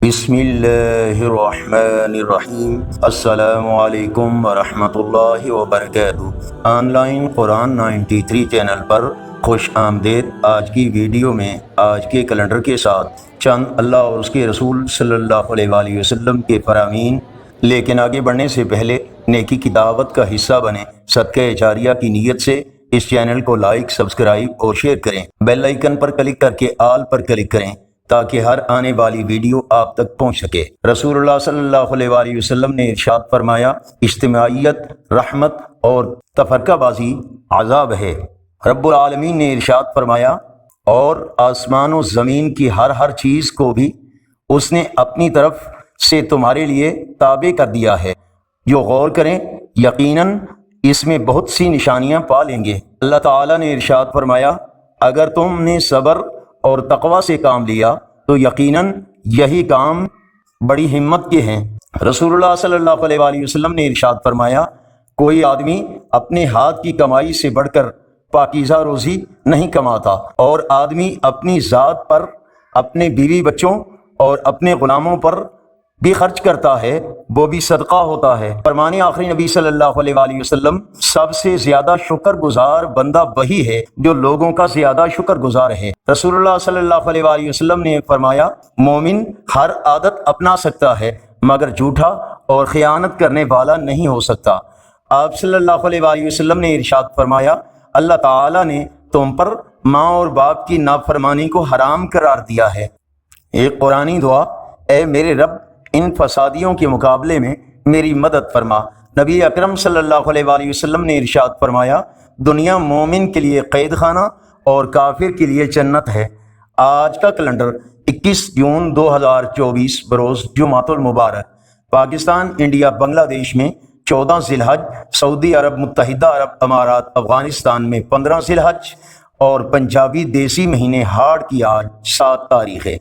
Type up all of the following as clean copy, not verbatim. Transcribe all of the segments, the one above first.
بسم اللہ الرحمن الرحیم۔ السلام علیکم ورحمۃ اللہ وبرکاتہ۔ آن لائن قرآن 93 چینل پر خوش آمدید۔ آج کی ویڈیو میں آج کے کیلنڈر کے ساتھ چند اللہ اور اس کے رسول صلی اللہ علیہ وآلہ وسلم کے فرامین، لیکن آگے بڑھنے سے پہلے نیکی کی دعوت کا حصہ بنیں۔ صدقہ جاریہ کی نیت سے اس چینل کو لائک، سبسکرائب اور شیئر کریں۔ بیل آئیکن پر کلک کر کے آل پر کلک کریں تاکہ ہر آنے والی ویڈیو آپ تک پہنچ سکے۔ رسول اللہ صلی اللہ علیہ وآلہ وسلم نے ارشاد فرمایا، اجتماعیت رحمت اور تفرقہ بازی عذاب ہے۔ رب العالمین نے ارشاد فرمایا، اور آسمان و زمین کی ہر چیز کو بھی اس نے اپنی طرف سے تمہارے لیے تابع کر دیا ہے۔ جو غور کریں یقیناً اس میں بہت سی نشانیاں پا لیں گے۔ اللہ تعالیٰ نے ارشاد فرمایا، اگر تم نے صبر اور تقوی سے کام لیا تو یقیناً یہی کام بڑی ہمت کے ہیں۔ رسول اللہ صلی اللہ علیہ وآلہ وسلم نے ارشاد فرمایا، کوئی آدمی اپنے ہاتھ کی کمائی سے بڑھ کر پاکیزہ روزی نہیں کماتا، اور آدمی اپنی ذات پر، اپنے بیوی بچوں اور اپنے غلاموں پر بھی خرچ کرتا ہے، وہ بھی صدقہ ہوتا ہے۔ فرمان آخری نبی صلی اللہ علیہ وآلہ وسلم، سب سے زیادہ شکر گزار بندہ وہی ہے جو لوگوں کا زیادہ شکر گزار ہے۔ رسول اللہ صلی اللہ علیہ وآلہ وسلم نے فرمایا، مومن ہر عادت اپنا سکتا ہے مگر جھوٹا اور خیانت کرنے والا نہیں ہو سکتا۔ آپ صلی اللہ علیہ وآلہ وسلم نے ارشاد فرمایا، اللہ تعالیٰ نے تم پر ماں اور باپ کی نافرمانی کو حرام قرار دیا ہے۔ ایک قرآنی دعا، اے میرے رب، ان فسادیوں کے مقابلے میں میری مدد فرما۔ نبی اکرم صلی اللہ علیہ وآلہ وسلم نے ارشاد فرمایا، دنیا مومن کے لیے قید خانہ اور کافر کے لیے جنت ہے۔ آج کا کیلنڈر 21 جون 2024 بروز جمعۃ المبارک، پاکستان، انڈیا، بنگلہ دیش میں 14 ذی الحج، سعودی عرب متحدہ عرب امارات افغانستان میں 15 ذی الحج، اور پنجابی دیسی مہینے ہاڑ کی آج 7 تاریخ ہے۔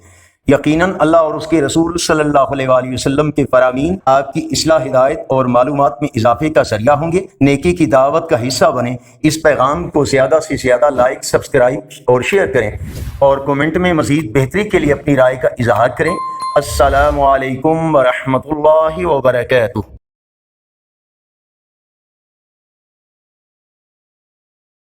یقیناً اللہ اور اس کے رسول صلی اللہ علیہ وآلہ وسلم کے فرامین آپ کی اصلاح، ہدایت اور معلومات میں اضافے کا ذریعہ ہوں گے۔ نیکی کی دعوت کا حصہ بنیں۔ اس پیغام کو زیادہ سے زیادہ لائک، سبسکرائب اور شیئر کریں، اور کومنٹ میں مزید بہتری کے لیے اپنی رائے کا اظہار کریں۔ السلام علیکم ورحمۃ اللہ وبرکاتہ۔